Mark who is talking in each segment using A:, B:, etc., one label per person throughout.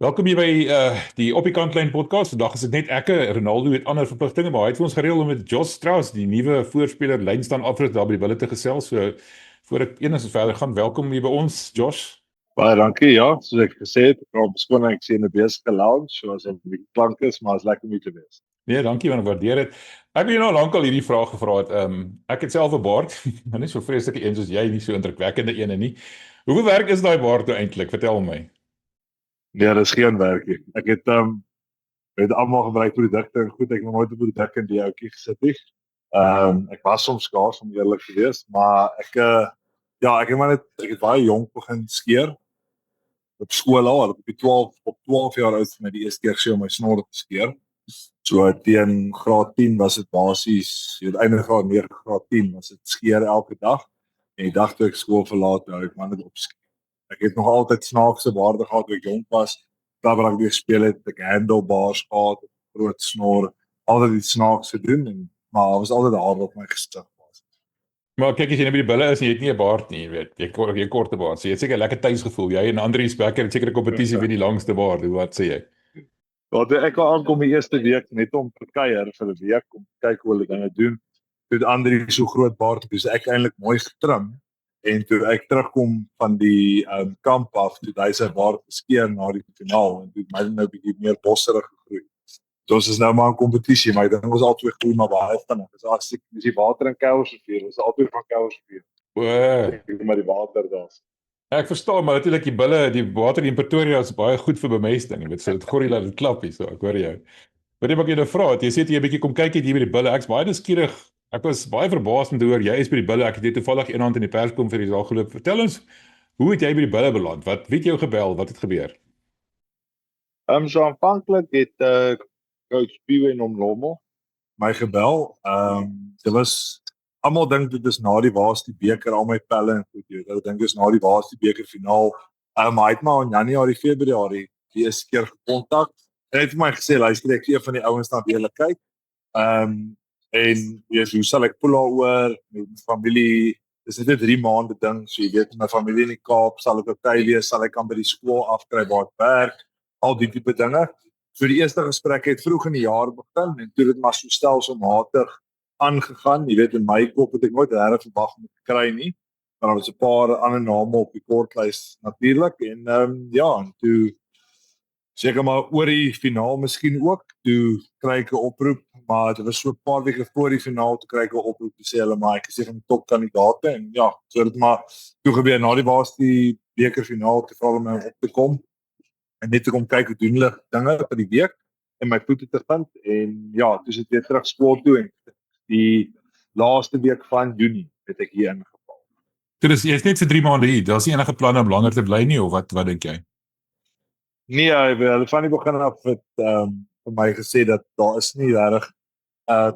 A: Welkom hier by die Op die Kantlyn podcast. Vandag is dit net ek, Ronaldo het ander verpligtinge, maar hy het vir ons gereël om met Josh Strauss, die nuwe voorspeler lyn staan afrit daar by die bulle te gesels. So voor ek enigstens verder gaan, welkom hier by ons, Josh.
B: Baie dankie, ja, soos ek gesê het, ek raak beskoning, ek sien 'n besige lounge, soos dit die klank is, maar is lekker om hier te wees.
A: Nee, dankie man, ek waardeer dit. Ek het jou nou lankal hierdie vraag gevra het. Ek het self 'n baard, maar nie so vreeslike een soos jy nie, so indrukwekkende een nie. Hoeveel werk is daai baard nou eintlik? Vertel my.
B: Nee, dis geen werkie. Ek het almal gebruik produkte en goed, ek het nog nooit 'n produk in die ouetjie gesit nie. Ek was soms skaars om eerlik te wees, maar ek het maar net ek het baie jonk begin skeer op skool al, op 12 jaar oud met die eerste keer gesien om my snor te skeer. So teen graad 10 was dit basies, jy weet einde graad 9, graad 10 was dit skeer elke dag. En die dag toe ek skool verlaat, nou ek maar net opskeer. Ek het nog altyd snaakse baarde gehad toe ek jonk was. Daar waar ek weer gespeel het, ek handlebars gehad, groot snor, altyd iets snaaks gedoen en maar daar was altyd 'n haar op my gestig was.
A: Maar kyk as jy nou by die bulle is en jy het nie 'n baard nie, jy weet, jy korte baard. So jy het seker lekker tuis gevoel. Jy en Andrius Becker het seker 'n kompetisie wie die langste baard. Wat sê jy?
B: Wat ek wou aankom die eerste week net om te kuier vir 'n week om te kyk hoe hulle dinge doen. Toe Andrius so groot baard het, dis ek eintlik mooi getrim. En toe ek terugkom van die kamp af, toe hy sy baard geskeer na die finaal en toe het my nou 'n bietjie meer bosserig gegroei. So ons is nou maar in kompetisie, maar ek dink ons albei groei maar baie vinnig. As ek die water in kouers vir, ons albei van kouers vir.
A: O,
B: Ek maar die water daar.
A: ek verstaan, maar natuurlik die bulle, die water in Pretoria is baie goed vir bemesting. Jy weet, so dit gorrie laat dit klap hier, so ek hoor jou. Wat ek jou nou vra, het, jy sê jy 'n bietjie kom kyk het hier by die bulle. Ek's baie nuuskierig. Ek was baie verbaas om te hoor jy is by die bulle. Ek het net toevallig eendag in die perskonferensie al geloop. Vertel ons, hoe het jy by die bulle beland? Wie het jou gebel? Wat het gebeur?
B: So aanvanklik het coach Piwe en Omlomo my gebel. Dit was almal dink dit is na die Waas die beker, al my pelle en goed, jy weet. Hulle dink dit is na die Waas die beker finaal. Hy het maar in Januarie, Februarie die eerste keer gekontak. Hy het vir my gesê, luister, ek een van die ouens na wie hulle kyk. En weet hoe sal ek voel daaroor met my familie? Dis net 'n 3 maande ding, so jy weet, my familie in die Kaap, sal ek okay wees, sal ek kan by die skool afkry waar ek werk, al die tipe dinge. So die eerste gesprek het vroeg in die jaar begin en toe dit maar so stelselmatig aangegaan. Jy weet, in my kop het ek nooit regtig verwag om te kry nie. Maar daar was 'n paar ander name op die kortlys natuurlik en en toe seker maar oor die finaal miskien ook, toe kry ek 'n oproep, maar dit was so 'n paar weke voor die finaal toe kry ek 'n oproep te sê hulle maar ek is een van die top kandidaate en ja, so dit maar toe gebeur na die Waas die bekerfinaal te vra om my op te kom en net te kom kyk hoe doen hulle dinge vir die week en my voete te vind en ja, toe sit weer terug skool toe en die laaste week van Junie het ek hier ingeval.
A: So dis jy's net vir 3 maande hier. Daar's nie enige planne om langer te bly nie of wat dink jy?
B: Nee, hulle van die begin af het vir my gesê dat daar is nie regtig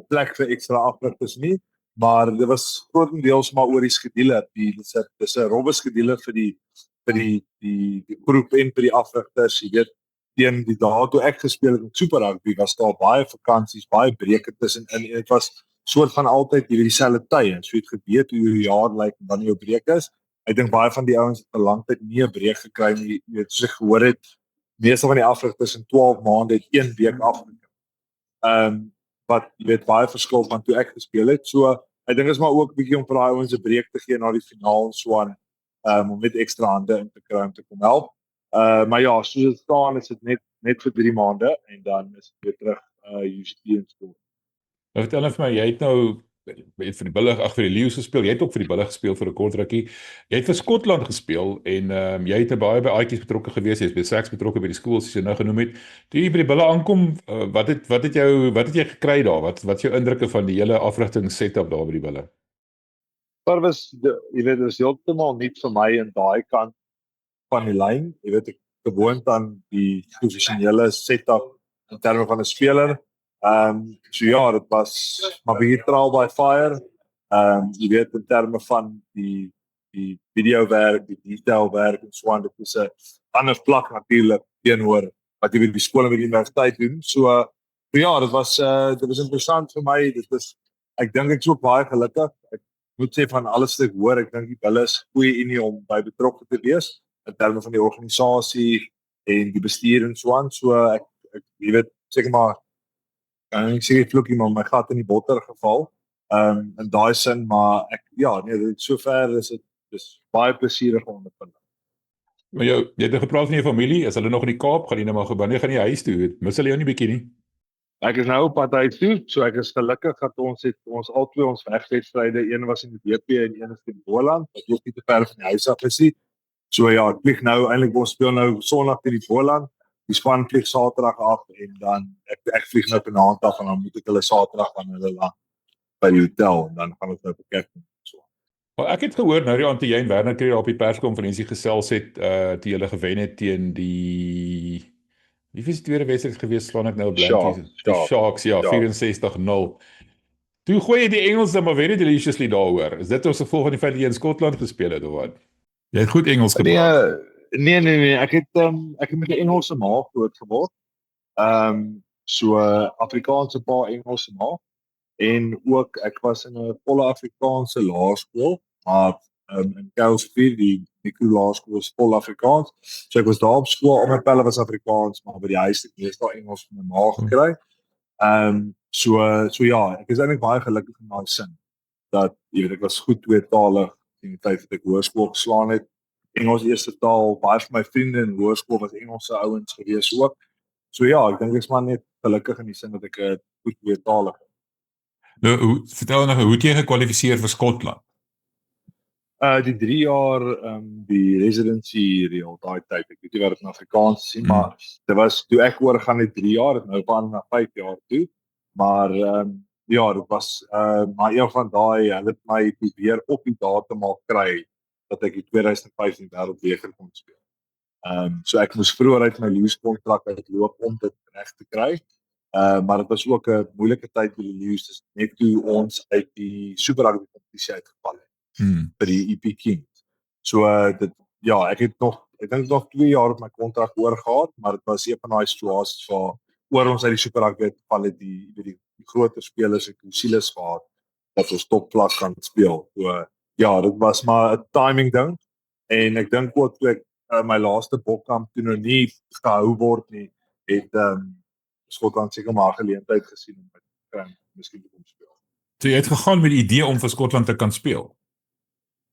B: plek vir ekstra afrigters nie, maar dit was grootendeels maar oor die skedule. Dis 'n robbe skedule vir die groep en vir die afrigters, jy weet, teen die dae toe ek gespeel het met Super Rugby was daar baie vakansies, baie breke tussenin en dit was soort van altyd hierdie dieselfde tye. So jy het geweet hoe jou jaar lyk en dan jou breek is. Ek dink baie van die ouens het vir lang tyd nie 'n breek gekry nie, jy weet, soos ek gehoor het. Meeste van die afrigters in 12 maande het 1 week afgekom. Wat jy weet baie verskil van toe ek gespeel het. So ek dink is maar ook 'n bietjie om vir daai ouens 'n breek te gee na die finaal en so aan. Om net ekstra hande in te kry om te kom help. Maar ja, soos dit staan is dit net vir 3 maande en dan is dit weer terug UCT in skool.
A: Nou vertel net vir my, jy het nou vir die bulle, vir die Lions gespeel. Jy het ook vir die bulle gespeel vir 'n kort rukkie. Jy het vir Skotland gespeel en jy het baie by Aatjies betrokke gewees. Jy's by Saks betrokke by die skool soos jy nou genoem het. Toe jy by die bulle aankom, wat het jy gekry daar? Wat is jou indrukke van die hele afrigting setup daar by die bulle?
B: Maar jy weet, dit is heeltemal nie vir my in daai kant van die lyn. Jy weet, ek gewoond aan die professionele setup in terme van 'n speler. So ja, dit was maar baie trial by fire. Jy weet in terme van die videowerk, die detailwerk en so aan, dit is 'n ander vlak natuurlik teenoor wat jy by die skool en by die universiteit doen. So ja, dit was interessant vir my. Ek dink ek is ook baie gelukkig. Ek moet sê van alles wat ek hoor, ek dink die bulle is 'n goeie unie om by betrokke te wees in terme van die organisasie en die bestuur en so aan. So ek jy weet seker maar ek sê ek vloekie maar my gat in die botter geval. In daai sin, maar ek nee, sover is dit dis baie plesierig om te vind.
A: Maar jy het nou gepraat van jou familie, is hulle nog in die Kaap? Gaan jy nou maar wanneer gaan jy huis toe? Mis hulle jou nie bietjie nie?
B: Ek is nou op pad uit toe, so ek is gelukkig dat ons albei ons wegwedstryde, een was in die DP en een is in Boland, wat ook nie te ver van die huis af is nie. So ja, ek vlieg nou eintlik ons speel nou Sondag teen die Boland. Die span vlieg Saterdag af en dan ek vlieg nou vanaand af en dan moet ek hulle Saterdag aan hulle laat by die hotel en dan gaan ons nou kyk so.
A: Maar ek het gehoor nou die aand toe jy en Werner Kreer op die perskonferensie gesels het, toe julle gewen het teen die wie was die tweede wedstryd gewees, slaan ek nou 'n blankie. Die Sharks, ja, 64-0. Toe gooi jy die Engelse maar very deliciously daaroor. Is dit ons gevolg van die feit dat jy in Skotland gespeel het of wat? Jy het goed Engels gepraat.
B: Nee, ek het met 'n Engelse ma groot geword. So Afrikaanse pa, Engelse ma. En ook ek was in 'n volle Afrikaanse laerskool, maar in Kelsey die laerskool is vol Afrikaans. So ek was daar op skool, al my pelle was Afrikaans, maar by die huis het ek meestal Engels van my ma gekry. So ja, ek is eintlik baie gelukkig in daai sin dat jy weet ek was goed tweetalig in die tyd dat ek hoërskool geslaan het. Engels eerste taal, baie van my vriende in hoërskool was Engelse ouens gewees ook. So ja, ek dink ek is maar net gelukkig in die sin dat ek goed tweetalig is.
A: Nou, vertel nou, hoe het jy gekwalifiseer vir Skotland?
B: Die 3 jaar die residency reël daai tyd. Ek weet nie wat dit in Afrikaans is, maar dit was toe ek oorgaan het 3 jaar, nou van na 5 jaar toe. Maar ja, dit was maar een van daai hulle het my probeer op die datum al kry dat ek die 2015 wêreldbeker kon speel. So ek moes vroeër uit my lease kontrak uitloop om dit reg te kry. Maar dit was ook 'n moeilike tyd vir die Lions, dis net toe ons uit die Super Rugby kompetisie uitgeval het vir die EP Kings. So ek dink nog 2 jaar op my kontrak oorgehad, maar dit was een van daai situasies waar oor ons uit die Super Rugby uitgeval het die groter spelers en Kusile gehad dat ons topvlak kan speel. So ja, dit was maar 'n timing ding en ek dink ook toe ek my laaste bokkamp toe nou nie gehou word nie, het Skotland seker maar 'n geleentheid gesien om met miskien te kom speel.
A: So jy het gegaan met die idee om vir Skotland te kan speel?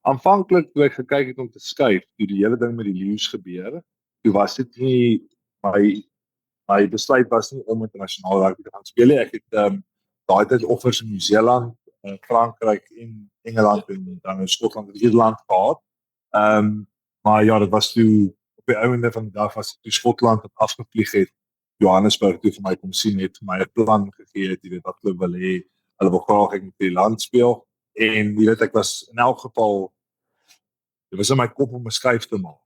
B: Aanvanklik toe ek gekyk het om te skuif, toe die hele ding met die Lions gebeur, toe was dit nie my besluit was nie om internasionaal rugby te gaan speel nie. Ek het daai tyd offers in Nieu-Seeland, Frankryk en Engeland en dan in Skotland en Ierland gehad. Maar ja, dit was toe op die einde van die dag was dit toe Skotland het afgevlieg het. Johannesburg toe vir my kom sien het, my 'n plan gegee het, jy weet wat hulle wil hê. Hulle wil graag ek met die land speel en jy weet ek was in elk geval dit was in my kop om 'n skuif te maak.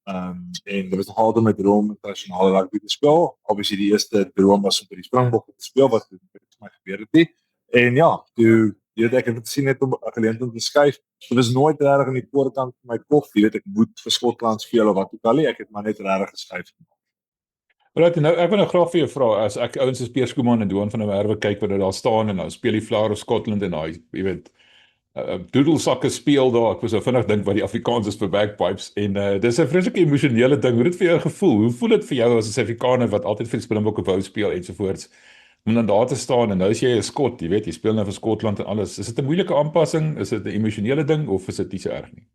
B: En dit was nog altyd my droom om internasionaal rugby te speel. Obviously die eerste droom was om by die Springbokke te speel wat vir my gebeur het nie. En ja, toe jy weet ek het gesien net om 'n geleentheid om te skuif. Dit was nooit reg in die voorkant van my kop, jy weet ek moet vir Skotland speel of wat ook al nie. Ek het maar net reg geskuif.
A: Right, nou ek wil nou graag vir jou vra, as ek ouens soos Piers Koeman en Doan van der Merwe kyk wat daar staan en nou speel die Flower of Scotland en daai, jy weet, doedelsakke speel daar. Ek was so vinnig dink wat die Afrikaans is vir bagpipes en dis 'n vreeslike emosionele ding. Hoe het dit vir jou gevoel? Hoe voel dit vir jou as 'n Suid-Afrikaner wat altyd vir die Springbokke wou speel ensovoorts? Om dan daar te staan en nou is jy 'n Skot, jy weet, jy speel nou vir Skotland en alles. Is dit 'n moeilike aanpassing? Is dit 'n emosionele ding of is dit nie so erg nie?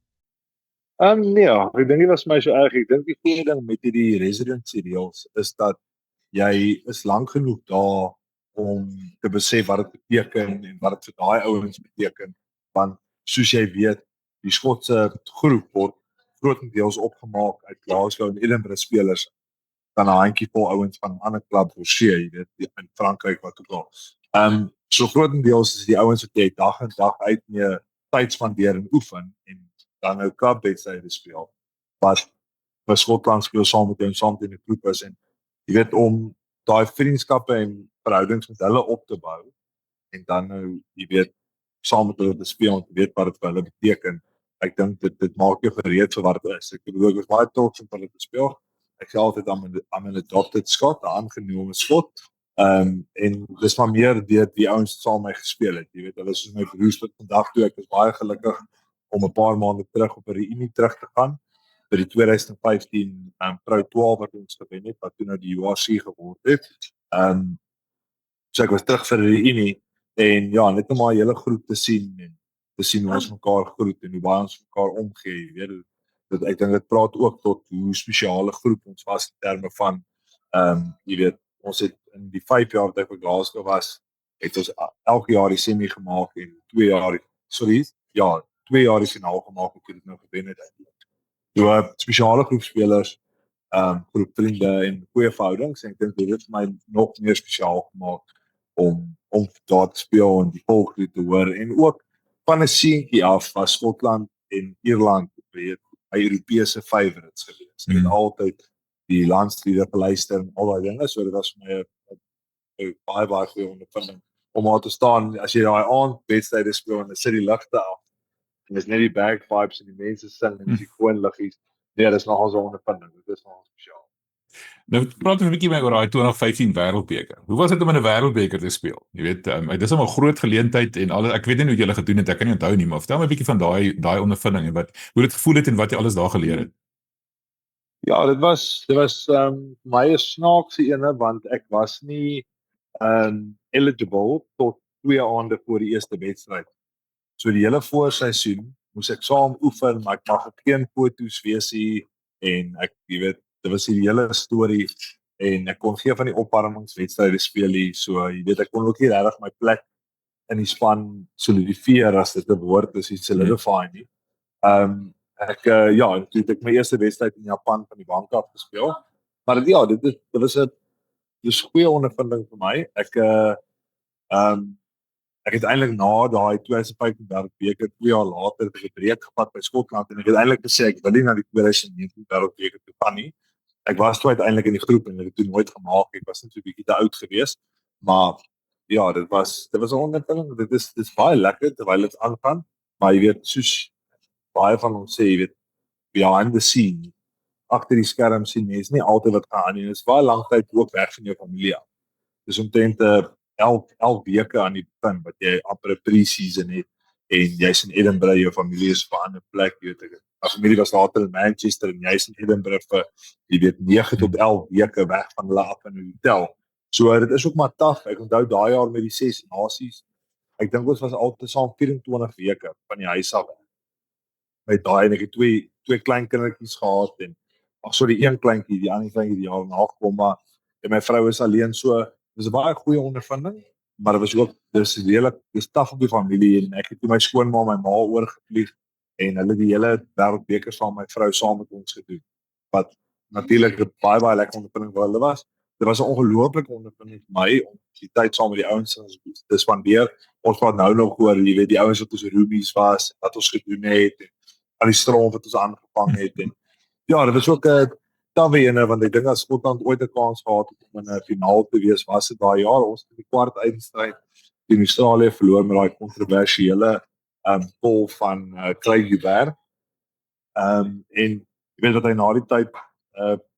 B: Nee, ek dink dit was my so erg. Ek dink die goeie ding met hierdie residency reels is dat jy is lank genoeg daar om te besef wat dit beteken en wat dit vir daai ouens beteken. Want soos jy weet, die Skotse groep word grootendeels opgemaak uit Glasgow en Edinburgh spelers dan 'n handjievol ouens van ander klub Bordeaux, jy weet, in Frankryk wat ook al. So grootendeels is die ouens wat jy dag en dag uit mee tyd spandeer en oefen en dan nou klubwedstryde speel. Wat vir Skotland speel saam met jou saam in 'n groep is en jy weet om daai vriendskappe en verhoudings met hulle op te bou en dan nou jy weet saam met hulle te speel en te weet wat dit vir hulle beteken. Ek dink dit maak jou gereed vir wat dit is. Ek bedoel ek was baie trots om hulle te speel. Ek sê altyd aan 'n adopted Skot, 'n aangenome Skot. En dis maar meer deur die ouens wat saam met my gespeel het. Jy weet hulle is soos my broers tot vandag toe. Ek is baie gelukkig om 'n paar maande terug op 'n reunie terug te gaan vir die 2015 Pro 12 wat ons gewen het, wat toe nou die URC geword het. So ek was terug vir die Unie en ja, net om maar 'n hele groep te sien en te sien hoe ons mekaar groet en hoe baie ons mekaar omgee, jy weet. Dat ek dink dit praat ook tot hoe spesiale groep ons was in terme van jy weet, ons het in die 5 jaar wat ek by Glasgow was, het ons elke jaar die semi gemaak en 2 jaar, ja, 2 jaar die finaal gemaak en dit nou gewen het. So spesiale groep spelers, groep vriende en goeie verhoudings en ek dink dit het vir my nog meer spesiaal gemaak om daar te speel en die volk te hoor en ook van 'n seentjie af was Skotland en Ierland weet my Europese favourites gewees. Ek het altyd die landstryde geluister en al daai dinge, so dit was vir my 'n baie goeie ondervinding om daar te staan as jy daai aand wedstryde speel en dit sit die ligte af en dis net die bagpipes en die mense sing en die gewoon liggies. Nee, dis nogal so 'n ondervinding. Dit is nogal spesiaal.
A: Nou praat ons 'n bietjie meer oor daai 2015 Wêreldbeker. Hoe was dit om in 'n Wêreldbeker te speel? Jy weet, dit is 'n groot geleentheid en alles. Ek weet nie hoe julle gedoen het, ek kan nie onthou nie, maar vertel my 'n bietjie van daai ondervinding en hoe dit gevoel het en wat jy alles daar geleer het.
B: Ja, dit was my 'n snaakse ene want ek was nie eligible tot 2 aande voor die eerste wedstryd. So die hele voorseisoen moes ek saam oefen, maar ek mag geen foto's wees nie en ek jy weet, dit was die hele storie en ek kon geen van die opwarmingswedstryde speel nie. So jy weet, ek kon ook nie regtig my plek in die span solidifieer as dit 'n woord is, solidify nie. Ja, en toe het ek my eerste wedstryd in Japan van die bank af gespeel. Maar ja, dit was 'n goeie ondervinding vir my. Ek het eintlik na daai 2015 Wêreldbeker 2 jaar later 'n breek gevat by Skotland en ek het eintlik gesê ek wil nie na die 2019 Wêreldbeker toe gaan nie. Ek was toe uiteindelik in die groep en ek het dit nooit gemaak. Ek was net so 'n bietjie te oud geweest, maar ja, dit was 'n ondervinding. Dit is baie lekker terwyl dit aangaan, maar jy weet, soos baie van ons sê, jy weet, behind the scene, agter die skerm sien mense nie altyd wat gaan aan nie. Dit is baie lank tyd ook weg van jou familie af. Dis omtrent 11 weke aan die begin wat jy amper 'n pre-season het en jy's in Edinburgh, jou familie is op 'n ander plek, jy weet. My familie was later in Manchester en jy's in Edinburgh vir jy weet 9 tot 11 weke weg van hulle af in 'n hotel. So dit is ook maar taaf. Ek onthou daai jaar met die 6 nasies. Ek dink ons was altyd saam 24 weke van die huis af. Met daai en ek het twee klein kindertjies gehad en een kleintjie, die ander kleintjie die jaar na gekom, maar en my vrou is alleen, so dis 'n baie goeie ondervinding, maar dit was ook dis taaf op die familie en ek het toe my skoonma en my ma oorgevlieg en hulle die hele Wêreldbeker saam met my vrou saam met ons gedoen. Wat natuurlik 'n baie lekker ondervinding vir hulle was. Dit was 'n ongelooflike ondervinding vir my om die tyd saam met die ouens te spandeer. Ons praat nou nog oor, jy weet, die ouens wat ons roomies was, wat ons gedoen het en al die stroom wat ons aangevang het en ja, dit was ook 'n tawwe ene want ek dink as Skotland ooit 'n kans gehad het om in 'n finaal te wees, was dit daai jaar ons het die kwart eindstryd teen Australië verloor met daai kontroversiële goal van Craig Hubert. En jy weet wat hy na die tyd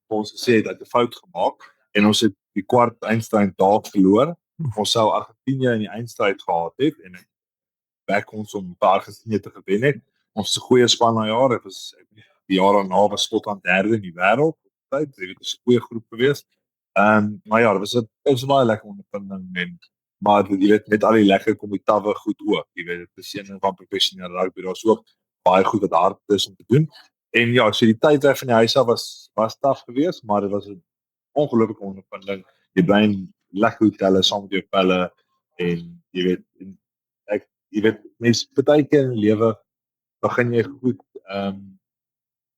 B: ons gesê het, hy het 'n fout gemaak en ons het die kwart eindstryd daar verloor. Ons sou Argentinië in die eindstryd gehad het en back ons om Argentinië te gewen het. Ons is 'n goeie span na jare. Dit was die jaar daarna was Skotland derde in die wêreld. Dit was 'n goeie groep geweest. Maar ja, dit was 'n baie lekker ondervinding en maar jy weet met al die lekker kom die tawwe goed ook. Jy weet dit is een van professionele rugby. Daar's ook baie goed wat hard is om te doen. En ja, so die tyd weg van die huis af was taaf geweest, maar dit was 'n ongelooflike ondervinding. Jy bly in lekker hotelle saam met jou pelle en jy weet mense baie keer in lewe begin jy goed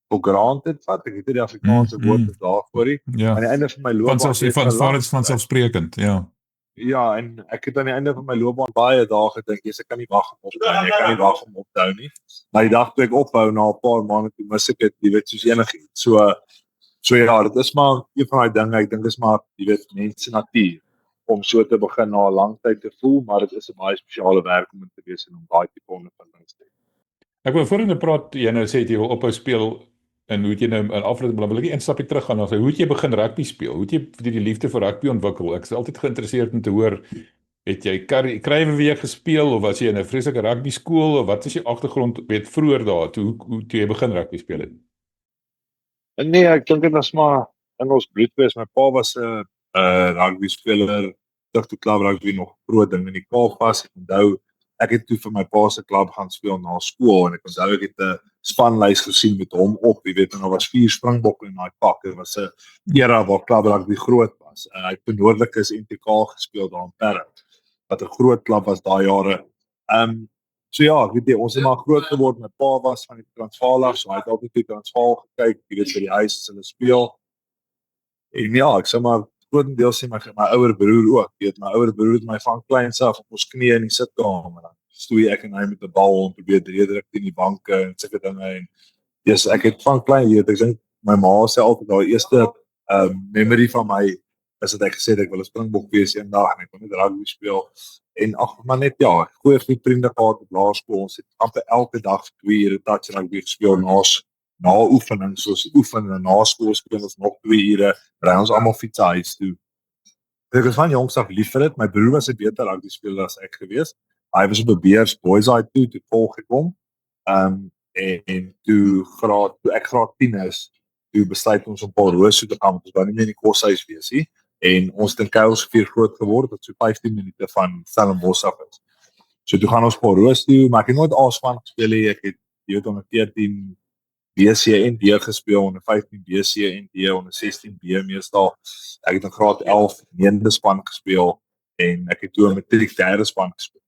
B: for granted vat. Ek het nie die Afrikaanse woord daarvoor nie.
A: Ja.
B: Aan die einde van my loopbaan
A: vanselfsprekend, ja.
B: Ja, en ek het aan die einde van my loopbaan baie dae gedink, ek kan nie wag om op te hou nie. Ek kan nie wag om op te hou nie. Maar die dag toe ek ophou na 'n paar maande toe mis ek dit, jy weet, soos enigiets. So ja, dit is maar een van daai dinge. Ek dink dis maar, jy weet, mense natuur om so te begin na 'n lang tyd te voel, maar dit is 'n baie spesiale werk om te wees en om daai tipe ondervindings te hê.
A: Ek wil voorheen praat, jy nou sê jy wil ophou speel en hoe het jy nou in afloop wil ek een stapie terug gaan en sê hoe het jy begin rugby speel? Hoe het jy die liefde vir rugby ontwikkel? Ek is altyd geïnteresseerd om te hoor, het jy Kruiwenweeg gespeel of was jy in 'n vreeslike rugby skool of wat is jou agtergrond weet vroeër daar toe jy begin rugby speel het?
B: Nee, ek dink dit was maar in ons bloed wees. My pa was 'n rugby speler, toe klub rugby nog groot ding in die Kaap was. Ek onthou ek het toe vir my pa se klub gaan speel na skool en ek onthou ek het 'n spanlys gesien met hom op. Jy weet, en daar was 4 Springbokke in daai pak. Dit was 'n era waar klub rugby groot was. Hy het benoordelikes NTK gespeel daar in Parys, wat 'n groot klub was daai jare. So ja, ek weet jy, ons het maar groot geword. My pa was van die Transvaal af, so hy het altyd die Transvaal gekyk, jy weet, by die huis as hulle speel. En ja, ek sê maar grootendeels sien my ouer broer ook. Jy weet, my ouer broer het my van kleins af op ons knieë in die sitkamer. Dan stoei ek en hy met 'n bal en probeer druk teen die banke en sulke dinge en yes, ek het van klein weet, ek dink my ma sê altyd daai eerste memory van my is dat ek gesê het ek wil 'n Springbok wees eendag en ek wil net rugby speel. En ag maar net ja, goeie vriende gehad op laerskool. Ons het amper elke dag vir 2 ure touch rugby gespeel na oefening, soos oefen en na skool speel ons nog 2 ure, ry ons almal fiets huis toe. Ek was van jongs af lief vir dit. My broer was 'n beter rugby speler as ek gewees. Hy was op 'n Bears boys side toe volg gekom. En toe ek graad 10 is, toe besluit ons om Paul Roos toe te gaan, want ons wou nie meer in die koshuis wees nie. En ons het in Kuilsrivier groot geword, wat so 15 minute van Stellenbosch af is. So toe gaan ons Paul Roos toe, maar ek het nooit A-span gespeel nie. Ek het onder 14 BC en D gespeel, onder 15 BC en D, onder 16 B meestal. Ek het in graad 11 9de span gespeel en ek het toe 'n matriek 3de span gespeel.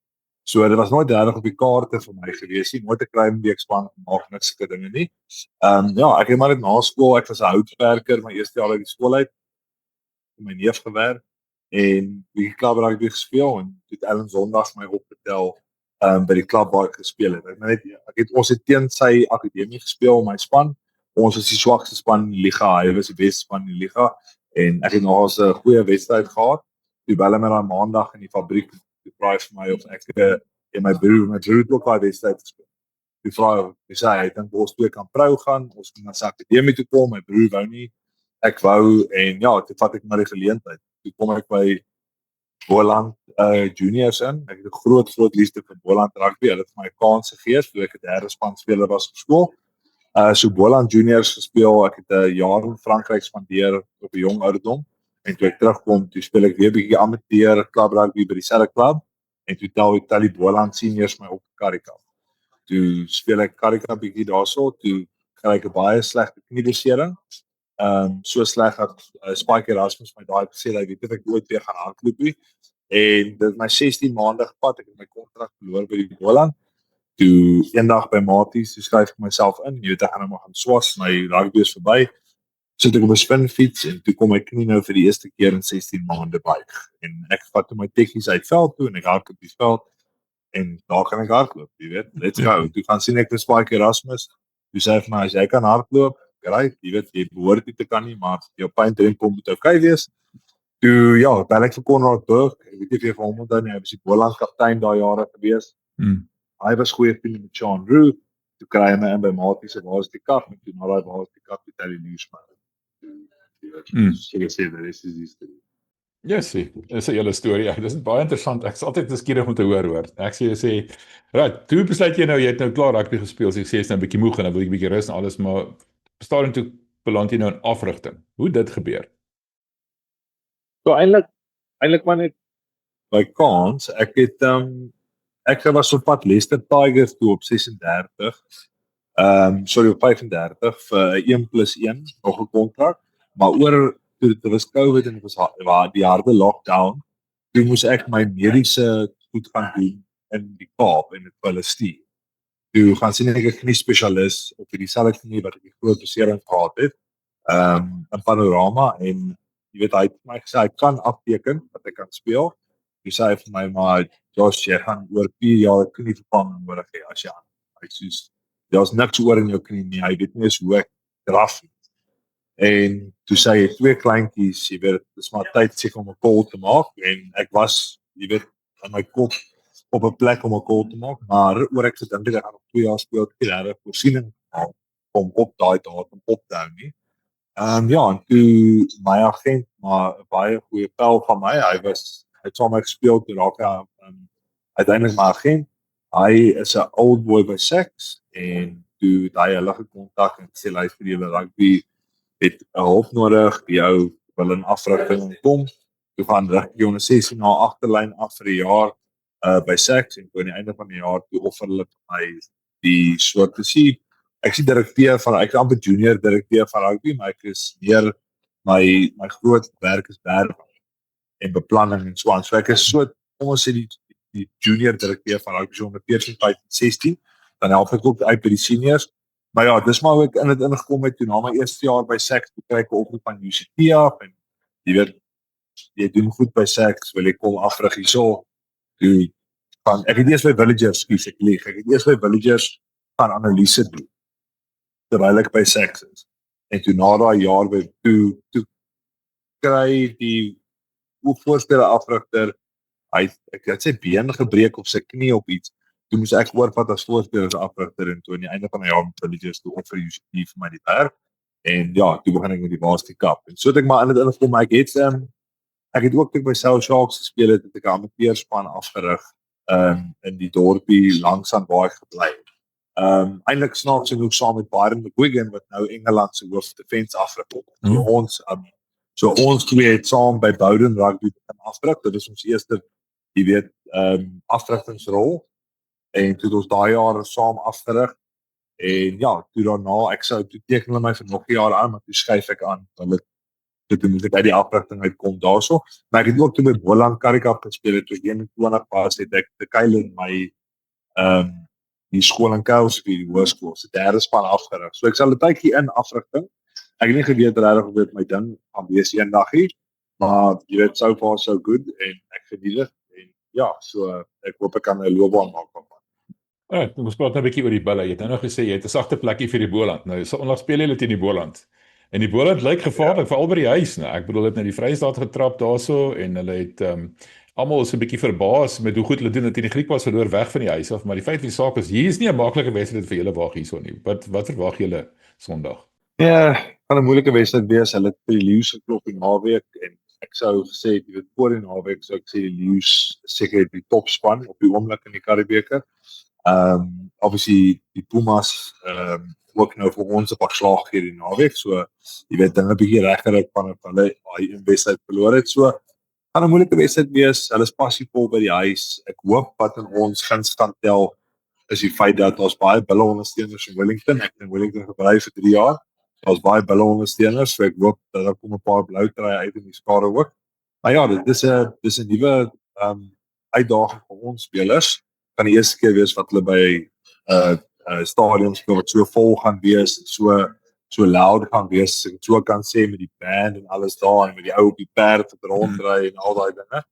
B: So dit was nooit regtig op die kaarte vir my gewees nie, nooit 'n klein week span gemaak niks sulke dinge nie. Ja, ek het maar net na skool, ek was 'n houtwerker my eerste jaar uit die skool uit. Met my neef gewerk en die klub rugby gespeel en het Ellen Sondag my opgetel by die klub waar ek gespeel het. Ons het teen sy akademie gespeel, my span. Ons was die swakste span in die liga, hy was die beste span in die liga en ek het nog 'n goeie wedstryd gehad. Toe bel hulle my dan maandag in die fabriek te vra vir my of ek en my broer het ook daai wedstryd gespeel. Die vra, hy sê hy dink ons twee kan prou gaan, ons kan na sy akademie toe kom, my broer wou nie, ek wou en ja, toe vat ek maar die geleentheid. Toe kom ek by Boland juniors in. Ek het 'n groot liefde vir Boland rugby. Hulle het my 'n kans gegee toe ek 'n derde span speler was op skool. So Boland juniors gespeel. Ek het 'n jaar in Frankryk spandeer op 'n jong ouderdom en toe ek terugkom, toe speel ek weer 'n bietjie amateur klub rugby by dieselfde klub en toe tel die Boland seniors my op Karika. Toe speel ek Karika bietjie daarso, toe kry ek 'n baie slegte kniebesering. So sleg dat Spike Erasmus my daai gesê hy weet ek ooit weer gaan hardloop nie. En dit my 16 maande gevat, ek het my kontrak verloor by die Boland. Toe eendag by Maties, toe skryf ek myself in, jy weet ek gaan nou maar gaan swas, my rugby is verby. Sit ek op 'n spinfiets en toe kom my knie nou vir die eerste keer in 16 maande buig. En ek vat toe my tekkies uit veld toe en ek hardloop op die veld en daar kan ek hardloop, jy weet. Let's go. Toe gaan sien ek vir Spike Erasmus. Toe sê hy vir my as jy kan hardloop, great, jy weet jy behoort nie te kan nie, maar jou pyntempo moet okay wees. Toe ja, bel ek vir Konrad Burg. Ek weet nie of jy vir hom onthou nie, hy was die Boland kaptein daai jare gewees. Hy was goeie vriend met Sean Roux. Toe kry hy my in by Maties se waar is die kap en toe na daai waar is die kap met die nuusman. Jy sê dit is die storie.
A: Ja, sien. Dis 'n hele storie. Ja, dis baie interessant. Ek is altyd nuuskierig om te hoor. Ek sê, right, toe besluit jy nou jy het nou klaar rugby gespeel, so jy sê jy's nou 'n bietjie moeg en dan wil jy 'n bietjie rus en alles, maar bestaan toe beland jy nou in afrigting. Hoe dit gebeur?
B: So eintlik maar net by kans. Ek was op pad Leicester Tigers toe op 36. Op 35 vir 1+1 nog 'n kontrak, maar oor toe dit was COVID en dit was die harde lockdown, toe moes ek my mediese goed gaan doen in die Kaap en dit hulle stuur. Toe gaan sien ek 'n knie spesialis op dieselfde knie wat ek die groot besering gehad het, in Panorama en jy weet hy het my gesê hy kan afteken dat ek kan speel. Hy sê vir my maar Josh, jy gaan oor 4 jaar knie vervanging nodig hê as jy aan. Hy sê daar's niks oor in jou knie nie. Hy weet nie eens hoe ek draf nie. En toe sê hy 2 kleintjies, jy weet, dis maar tyd seker om 'n call te maak en ek was, jy weet, in my kop op 'n plek om 'n call te maak, maar oor ek gedink het ek gaan nog 2 jaar speel, ek het regtig voorsiening gehad om op daai datum op te hou nie. Ja, en toe my agent, maar 'n baie goeie pel van my, hy het saam met my gespeel toe raak hy uiteindelik my agent. Hy is 'n old boy by Sex en toe daai hulle gekontak en sê hy vir julle rugby het 'n hulp nodig, die ou wil in afrigting kom, toe gaan jy onder 16 na agterlyn af vir 'n jaar by Saks en toe aan die einde van die jaar toe offer hulle my die soort te sien. Ek is direkteur van ek is amper junior direkteur van rugby, maar ek is meer my groot werk is werk en beplanning en so aan. So ek is so kom ons sê die junior direkteur van rugby so onder 14, 15, 16, dan help ek ook uit by die seniors. Maar ja, dis maar hoe ek in dit ingekom het toe na my eerste jaar by Saks toe kry ek 'n oproep van UCT af en jy weet jy doen goed by Saks, wil jy kom afrig hierso. Toe van ek het eers by Villagers ek het eers by Villagers gaan analise doen terwyl ek by Saks is. En toe na daai jaar by toe kry die voorspeler afrigter ek het sy been gebreek of sy knie op iets. Toe moes ek oorvat as voorspeler afrigter en toe aan die einde van die jaar met Villagers toe offer UCT vir my die werk. En ja, toe begin ek met die Varsity Cup. En so het ek maar in dit ingekom, maar ek het ook by South Sharks gespeel het ek 'n amateurspan afgerig in die dorpie langs aan waar ek gebly het. Eintlik snaaks genoeg saam met Byron McGuigan wat nou Engeland se hoofdefense afrigter. Ons twee het saam by Bowden Rugby afrig. Dit is ons eerste, jy weet, afrigtingsrol. En toe het ons daai jaar saam afgerig. En ja, toe daarna toe teken hulle my vir nog 'n jaar aan, maar toe skuif ek aan. Toe moet ek uit die afrigting uitkom daarso. Maar ek het ook toe by Boland Currie-Cup gespeel het toe 21 was het ek te Kylen my die skool in Kuilsrivier, die hoërskool, se derde span afgerig. So ek sal 'n tydjie in afrigting. Ek het nie geweet regtig of dit my ding gaan wees eendag nie, maar jy weet so far so good en ek geniet dit en ja, so ek hoop ek kan 'n loopbaan maak van.
A: Ons praat nou 'n bietjie oor die bulle. Jy het nou nog gesê jy het 'n sagte plekkie vir die Boland. Nou, so onlangs speel hulle teen die Boland. En die Boland lyk gevaarlik veral by die huis, né? Ek bedoel hulle het nou die Vrystaat getrap daarso en hulle het almal is 'n bietjie verbaas met hoe goed hulle doen dat die Griekwas verloor weg van die huis af, maar die feit van die saak is hier is nie 'n maklike wedstryd vir julle wag hierso nie. Wat verwag julle Sondag?
B: Ja, gaan 'n moeilike wedstryd wees. Hulle het vir die Lions geklop in naweek en ek sou gesê jy weet voor die naweek sou ek sê die Lions seker die topspan op die oomblik in die Karibebeker. Obviously die Pumas ook nou vir ons 'n paar slag hier die naweek, so jy weet dinge bietjie reggerig van hulle daai wedstryd verloor het. So gaan 'n moeilike wedstryd wees. Hulle is passievol by die huis. Ek hoop wat in ons guns kan tel is die feit dat ons baie bulle ondersteuners in Wellington. Ek het in Wellington gebly vir 3 jaar. Daar's baie bulle ondersteuners, so ek hoop dat daar kom 'n paar blou trui uit in die skare ook. Maar ja, dit is 'n nuwe uitdaging vir ons spelers. Kan die eerste keer wees wat hulle by stadions speel wat so vol gaan wees, so loud gaan wees, ek so kan sê met die band en alles daar en met die ou op die perd wat rondry en al daai dinge.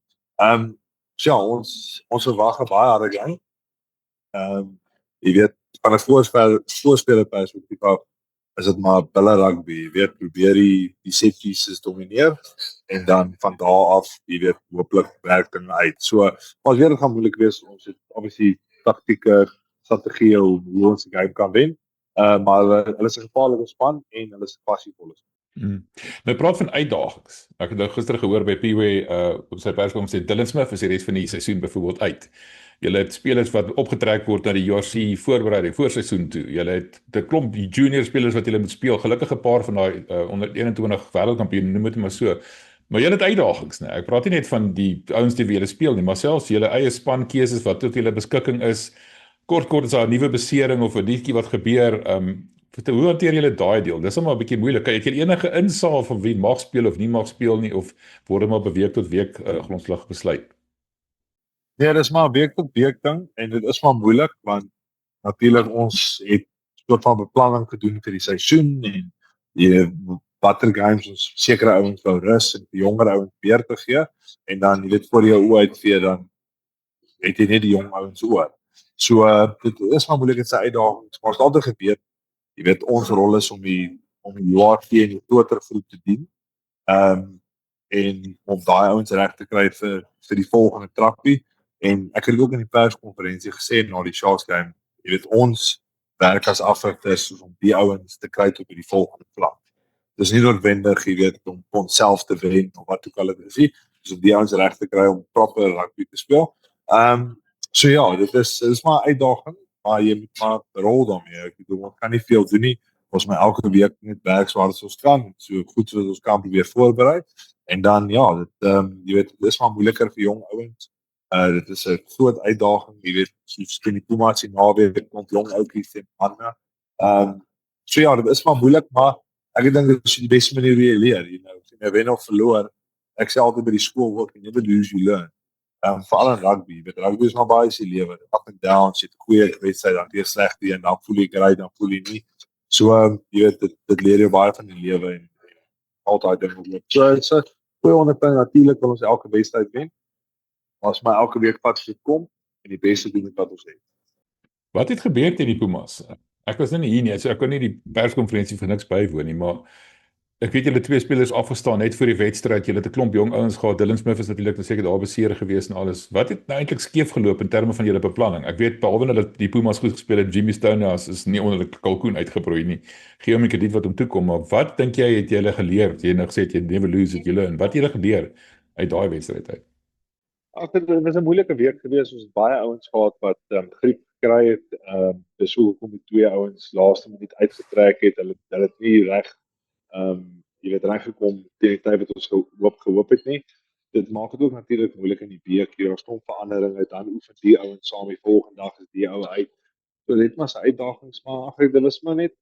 B: Ja, ons verwag 'n baie harde game. Jy weet, van 'n voorspeler perspektief af is dit maar bulle rugby, jy weet, probeer die set pieces domineer en dan van daar af, jy weet, hooplik werk dinge uit. So, ons weer gaan moeilik wees. Ons het obviously taktieke strategie hoe ons die game kan wen. Maar hulle is 'n gevaarlike span en hulle is passievolle span.
A: Nou praat van uitdagings. Ek het nou gister gehoor by P-way op sy perskonferensie sê Dylan Smith is die res van die seisoen byvoorbeeld uit. Julle het spelers wat opgetrek word na die JC voorbereiding voorseisoen toe. Julle het 'n klomp die junior spelers wat julle moet speel. Gelukkig 'n paar van daai onder 21 wêreldkampioen, noem dit maar so. Maar julle het uitdagings, né? Ek praat nie net van die ouens wat julle speel nie, maar selfs julle eie spankeuses wat tot julle beskikking is. Kort is daar 'n nuwe besering of 'n dietjie wat gebeur. Hoe hanteer julle daai deel? Dis sommer 'n bietjie moeilik. Het jy enige insaag van wie mag speel of nie mag speel nie of word dit maar beweeg tot week grondslag besluit?
B: Ja, dis maar week tot week ding en dit is maar moeilik want natuurlik ons het 'n soort van beplanning gedoen vir die seisoen en watter games ons sekere ouens wou rus en die jonger ouens weer te gee en dan jy weet voor jou oë uitvee dan het jy net die jong ouens oor. So dit is maar moeilik, dit is 'n uitdaging. Maar ons het altyd geweet, jy weet ons rol is om die URT en die groter groep te dien. En om daai ouens reg te kry vir die volgende trappie. En ek het ook in die perskonferensie gesê na die Sharks game, jy weet ons werk as afrigters om die ouens te kry tot by die volgende vlak. Dis nie noodwendig, jy weet, om onsself te wen of wat ook al dit is nie. Dus om die ouens reg te kry om proper rugby te speel. So ja, dit is maar 'n uitdaging, maar jy moet maar rol daarmee. Ek bedoel, ons kan nie veel doen nie. ons my elke week net werk so hard as ons kan, so goed soos ons kan probeer voorberei. En dan ja, dit jy weet, dis maar moeiliker vir jong ouens. Dit is 'n groot uitdaging, jy weet, soos teen die Pumas se naweek kom jong ouetjies en manne. So ja, dit is maar moeilik, maar ek dink dit is die beste manier hoe jy leer, you know, as jy wen of verloor. Ek sê altyd by die skool ook, you never lose, you learn. Veral in rugby, met rugby is maar baie se lewe, up and down, jy het 'n goeie wedstryd, dan weer slegte en dan voel jy great, dan voel jy nie. So jy weet, dit leer jou baie van die lewe en altyd dink ek. So goeie onderpunt, natuurlik wil ons elke wedstryd wen. Maar as my elke week pad gekom en die beste doen wat ons het.
A: Wat het gebeur teen die Pumas? Ek was nie hier nie, so ek kon nie die perskonferensie vir niks bywoon nie, maar ek weet julle twee spelers afgestaan net voor die wedstryd. Julle het 'n klomp jong ouens gehad. Dylan Smith is natuurlik seker daar beseer gewees en alles. Wat het nou eintlik skeef geloop in terme van julle beplanning? Ek weet behalwe dat die Pumas goed gespeel het, Jimmy Stonehouse is nie onder die kalkoen uitgebroei nie. Gee hom 'n krediet wat hom toe kom, maar wat dink jy het julle geleer? Jy het nou gesê jy never lose it, julle en wat het julle geleer uit daai wedstryd uit?
B: Dit was 'n moeilike week gewees. Ons het baie ouens gehad wat griep gekry het. Dis hoekom die twee ouens laaste minuut uitgetrek het. Hulle het nie reg jy weet reg gekom teen die tyd wat ons gehoop het nie. Dit maak dit ook natuurlik moeilik in die week. Hier is 'n stomp veranderinge, dan oefen die ouens saam die volgende dag is die ou uit. So dit was 'n uitdagings, maar dit was maar net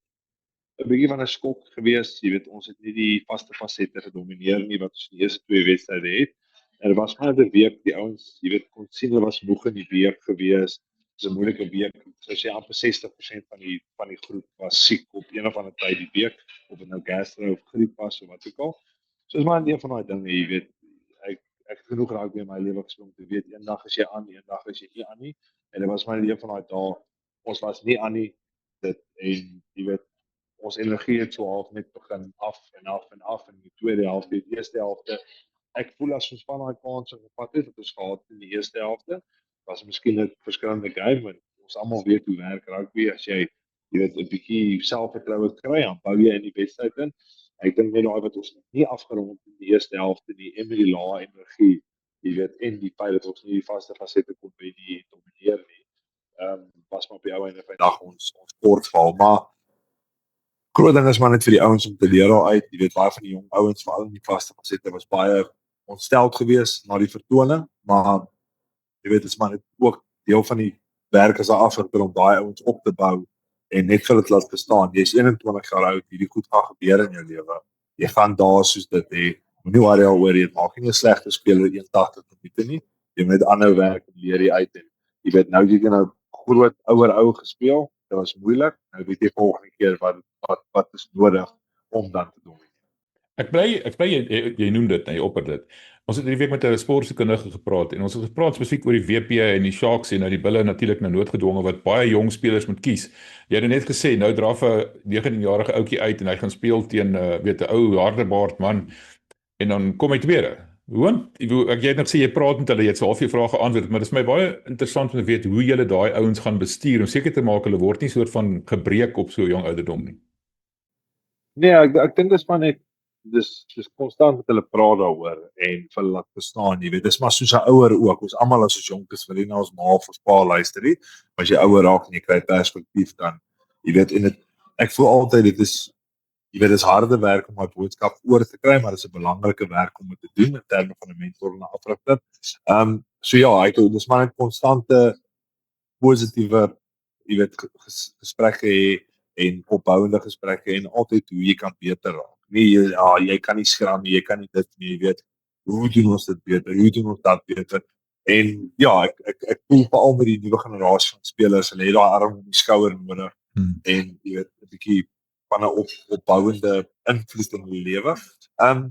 B: 'n bietjie van 'n skok gewees. Jy weet, ons het nie die vaste fasette gedomeineer nie wat ons in die eerste twee wedstryde het. En dit was maar 'n week, die ouens, jy weet, kon sien hulle was moeg in die week gewees. Dit is 'n moeilike week. Soos jy amper 60% van die groep was siek op een of ander tyd die week, of dit nou gastro of griep was of wat ook al. So is maar een van daai dinge, jy weet. Ek het genoeg raak in my lewe gespeel om te weet eendag is jy aan, eendag is jy nie aan nie. En dit was maar een van daai dae. Ons was nie aan nie. Dit en jy weet ons energie het so half net begin af in die tweede helfte, die eerste helfte. Ek voel as ons van daai kanse gevat het wat ons gehad het in die eerste helfte, was miskien 'n verskillende game want ons almal weet hoe werk rugby as jy weet 'n bietjie selfvertroue kry, dan bou jy in die wedstryd in. Ek dink net daai wat ons nie afgerond in die eerste helfte nie, en met die lae energie, jy weet, en die feit dat ons nie die vaste fasette kon by die domineer nie. Was maar op die ou einde van die dag ons kortval, maar groot ding is maar net vir die ouens om te leer al uit. Jy weet baie van die jong ouens veral in die vaste fasette was baie ontsteld geweest na die vertoning, maar jy weet dit is maar net ook deel van die werk as 'n afwerker om daai ouens op te bou en net vir dit laat verstaan. Jy's 21 jaar oud, hierdie goed gaan gebeur in jou lewe. Jy gaan daar soos dit hê. Moenie worry oor dit. Maak nie 'n slegte speler 81 minute nie. Jy moet aanhou werk en leer jy uit en jy weet nou jy nou groot ou gespeel. Dit was moeilik. Nou weet jy volgende keer wat is nodig om dan te doen.
A: Ek bly jy noem dit, jy opper dit. Ons het hierdie week met 'n sportkundige gepraat en ons het gepraat spesifiek oor die WP en die Sharks en nou die Bulle natuurlik nou noodgedwonge wat baie jong spelers moet kies. Jy het net gesê nou draf 'n 19-jarige ouetjie uit en hy gaan speel teen weet 'n ou hardebaard man en dan kom hy tweede. Ek jy het net sê jy praat met hulle, jy het so half jou vrae geantwoord, maar dit is my baie interessant om te weet hoe julle daai ouens gaan bestuur om seker te maak hulle word nie soort van gebreek op so jong ouderdom nie.
B: Nee, ek dink dis maar net dis konstant met hulle praat daaroor en vir hulle laat verstaan, jy weet, dis maar soos 'n ouer ook. Ons almal as ons jonk is, wil nie na ons ma of ons pa luister nie, maar as jy ouer raak en jy kry perspektief dan, jy weet, en ek voel altyd dit is jy weet, dis harde werk om my boodskap oor te kry, maar dit is 'n belangrike werk om dit te doen in terme van 'n mentor en 'n afrigter. So ja, dis maar 'n konstante positiewe, jy weet, gesprekke hê en opbouende gesprekke en altyd hoe jy kan beter raak. Nee, jy kan nie skram nie, jy kan nie dit nie, jy weet, hoe doen ons dit beter, hoe doen ons dat beter, en ja, ek voel veral met die nuwe generasie van spelers, hulle het daai arm om die skouer nodig, en jy weet, 'n bietjie van 'n opbouende invloed in hulle lewe.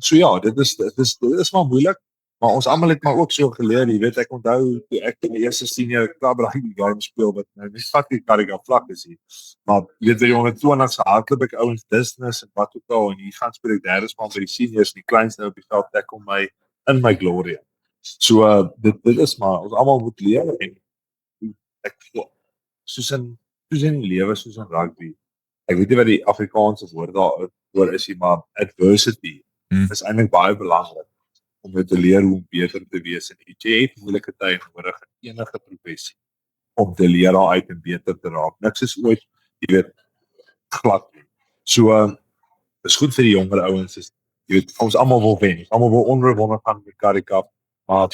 B: So ja, dit is maar moeilik, maar ons almal het maar ook so geleer, jy weet, ek onthou toe ek in die eerste senior club rugby game speel wat nou nie fakkie karika vlak is nie. Maar jy weet jy met 20 se hardloop ek ouens business en wat ook al en hier gaan speel ek derde span by die seniors, die kleinste op die veld ek kom my in my glory. So dit is maar ons almal moet leer en ek soos in die lewe soos in rugby. Ek weet nie wat die Afrikaanse woord daaroor is nie, maar adversity is eintlik baie belangrik om te leer hoe om beter te wees en jy het moeilike tye nodig in enige professie om te leer uit en beter te raak. Niks is ooit, jy weet, glad nie. So is goed vir die jonger ouens, jy weet, ons almal wil wen, ons almal wil onverwonde gaan met Currie Cup, maar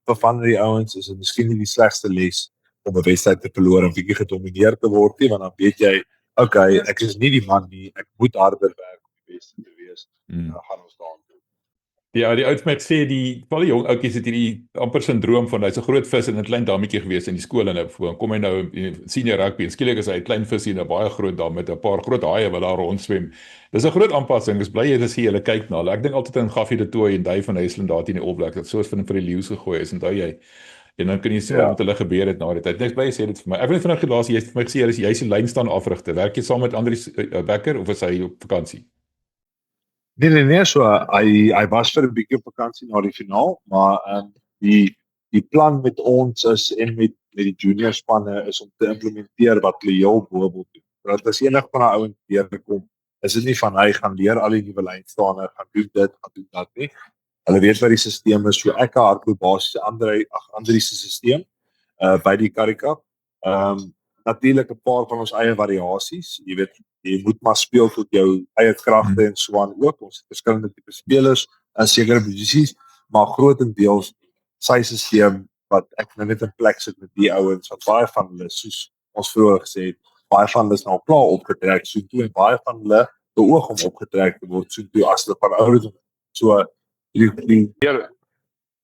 B: vir van die ouens is dit miskien nie die slegste les om 'n wedstryd te verloor en bietjie gedomeineer te word nie, want dan weet jy, okay, ek is nie die man nie, ek moet harder werk om die beste te wees. Dan gaan ons daaraan doen.
A: Ja, die ouds met sê die baie jong ouetjies het hierdie amper syndroom van hy's 'n groot vis in 'n klein dammetjie gewees in die skool en nou kom hy nou in senior rugby en skielik is hy 'n klein visie in 'n baie groot dam met 'n paar groot haie wat daar rondswem. Dis 'n groot aanpassing. Ek is bly jy sê julle kyk na hulle. Ek dink altyd aan Gaffie de Tooy en Dave van Heisland daar teen die All Blacks dat soos vir die leeu's gegooi is, onthou jy? En dan kan jy sien wat hulle gebeur het na die tyd. Ek bly sê dit vir my. Ek weet vanaand gelaas jy het vir my gesê jy's die lyn staan afrigter. Werk jy saam met Andries Becker of is hy op vakansie?
B: Nee, so hy was vir 'n bietjie op vakansie na die finaal, maar die plan met ons is en met die junior spanne is om te implementeer wat hulle heel bo wil doen. Want as enig van daai ouens deurkom, is dit nie van hy gaan leer al die nuwe lynstaande, gaan doen dit, gaan doen dat nie. Hulle weet wat die stelsel is, so ek hardloop basies Andries se stelsel by die Currie Cup. Natuurlik 'n paar van ons eie variasies, jy weet, jy moet maar speel tot jou eie kragte en so aan ook. Ons het verskillende tipe spelers in sekere posisies, maar grootendeels sy stelsel wat ek nou net in plek sit met die ouens, wat baie van hulle, soos ons vroeër gesê het, baie van hulle is nou klaar opgetrek, so toe en baie van hulle beoog om opgetrek te word, so toe as hulle van ouderdom. So die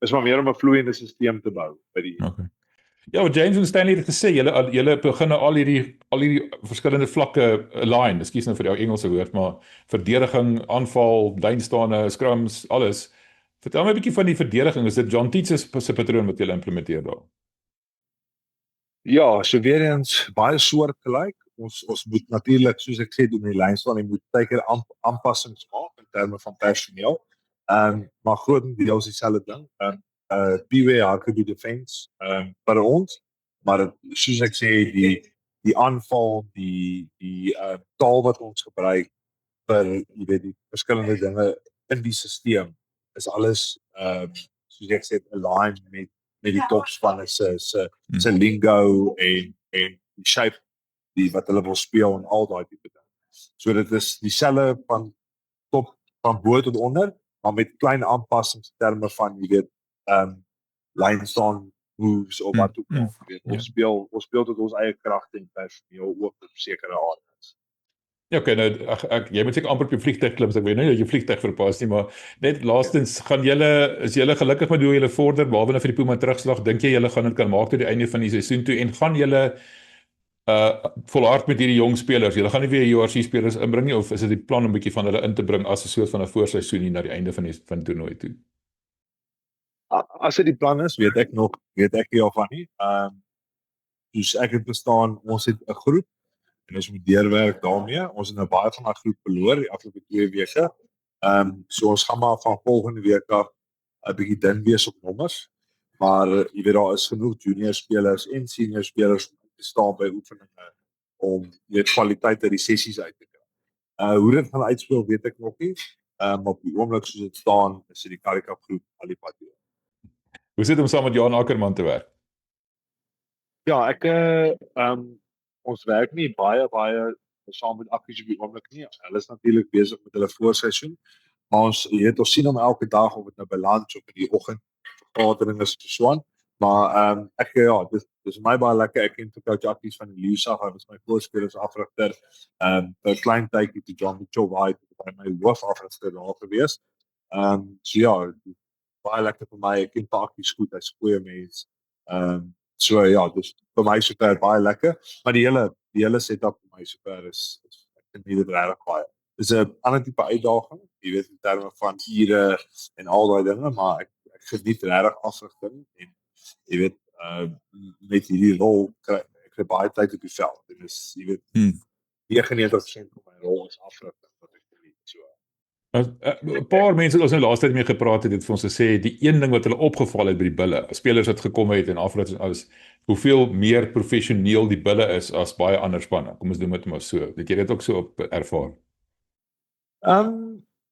B: is maar meer om 'n vloeiende stelsel te bou by die.
A: Okay. Ja, wat James en Stanley het gesê, julle begin al hierdie verskillende vlakke align. Ekskuus nou vir die ou Engelse woord, maar verdediging, aanval, lynstaande, scrums, alles. Vertel my 'n bietjie van die verdediging. Is dit John Tietze se patroon wat julle implementeer daar?
B: Ja, so weer eens baie soortgelyk. Ons moet natuurlik, soos ek sê, doen die lynstaan, jy moet baie aanpassings maak in terme van personeel. Maar grootendeels dieselfde ding. PW hardloop defense vir ons, maar soos ek sê die aanval, die taal wat ons gebruik vir jy weet die verskillende dinge in die stelsel is alles soos ek sê align met die topspanne se lingo en die shape wat hulle wil speel en al daai tipe dinge. So dit is dieselfde van top van bo tot onder, maar met klein aanpassings in terme van jy weet line staan moves of wat ook al. Ons speel tot ons eie kragte en personeel ook op sekere areas.
A: Ja, okay, nou jy moet seker amper op jou vliegtuig klim, so ek weet nie dat jy vliegtuig verpas nie, maar net laastens is julle gelukkig met hoe julle vorder behalwe nou vir die Puma terugslag, dink jy julle gaan dit kan maak tot die einde van die seisoen toe en gaan julle volhard met hierdie jong spelers? Julle gaan nie weer URC spelers inbring nie of is dit die plan om 'n bietjie van hulle in te bring as 'n soort van 'n voorseisoen hier na die einde van die toernooi toe?
B: As dit die plan is, weet ek nie of van nie. Dus ek het bestaan, ons het 'n groep en ons moet deurwerk daarmee. Ons het nou baie van daai groep verloor die afgelope 2 weke. So ons gaan maar van volgende week af 'n bietjie dun wees op nommers. Maar jy weet daar is genoeg junior spelers en senior spelers om te staan by oefeninge om net kwaliteit uit die sessies uit te kry. Hoe dit gaan uitspeel weet ek nog nie. Maar op die oomblik soos dit staan, is dit die Currie Cup groep al die pad deur.
A: Hoe sit om saam met Johan Ackerman te werk?
B: Ja, ons werk nie baie saam met Akkies op die oomblik nie. Hulle is natuurlik besig met hulle voorseisoen, maar ons sien hom elke dag of dit nou by lunch of in die oggend vergadering is of so aan. Maar dis my baie lekker. Ek ken coach Akkies van die Leeu's af. Hy was my voorspelers afrigter. 'n klein tydjie toe John Mitchell White by my hoofafrigter daar gewees. So ja, baie lekker vir my. Ek ken Akkies goed. Hy's 'n goeie mens. So ja, dis vir my super baie lekker, maar die hele setup vir my super is ek geniet dit regtig baie. Dis 'n ander tipe uitdaging, jy weet in terme van ure en al daai dinge, maar ek geniet regtig afrigting en jy weet met hierdie rol kry ek baie tyd op die veld. En dis jy weet 99% van my rol is afrigting wat ek geniet so.
A: 'n Paar mense wat ons nou laaste tyd mee gepraat het vir ons gesê die een ding wat hulle opgeval het by die bulle, spelers wat gekom het en afrigters en alles, hoeveel meer professioneel die bulle is as baie ander spanne. Kom ons doen dit maar so. Het jy dit ook so ervaar?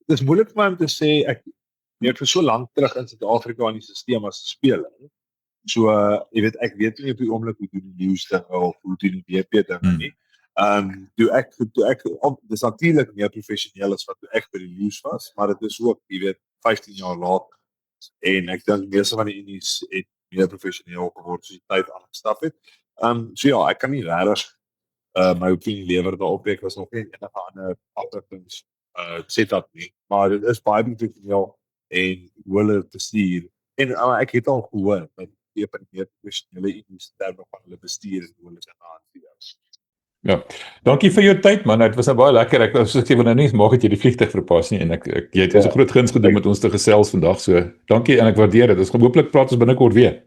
B: Dis moeilik vir my om te sê ek het vir so lank terug in Suid-Afrika in die stelsel as speler. So jy weet ek weet nie op die oomblik hoe doen die Leeu's dinge of hoe doen die WP dinge nie. Toe ek dis natuurlik meer professioneel as wat toe ek by die Leeu's was, maar dit is ook, jy weet, 15 jaar later. En ek dink meeste van die unies het meer professioneel geword soos die tyd aangestap het. So ja, ek kan nie regtig my opinie lewer daarop. Ek was nog nie enige ander afdrukkings sê dat nie, maar dit is baie professioneel en hoe hulle bestuur. En ek het al gehoor dat die meer professionele unies terme van hulle bestuur en hoe hulle dit hanteer.
A: Ja. Dankie vir jou tyd man. Dit was baie lekker. Ek soos ek sê wanneer nie maak het jy die vliegtuig verpas nie en jy het ons 'n groot guns gedoen met ons te gesels vandag. So dankie en ek waardeer dit. Ons hooplik praat ons binnekort weer.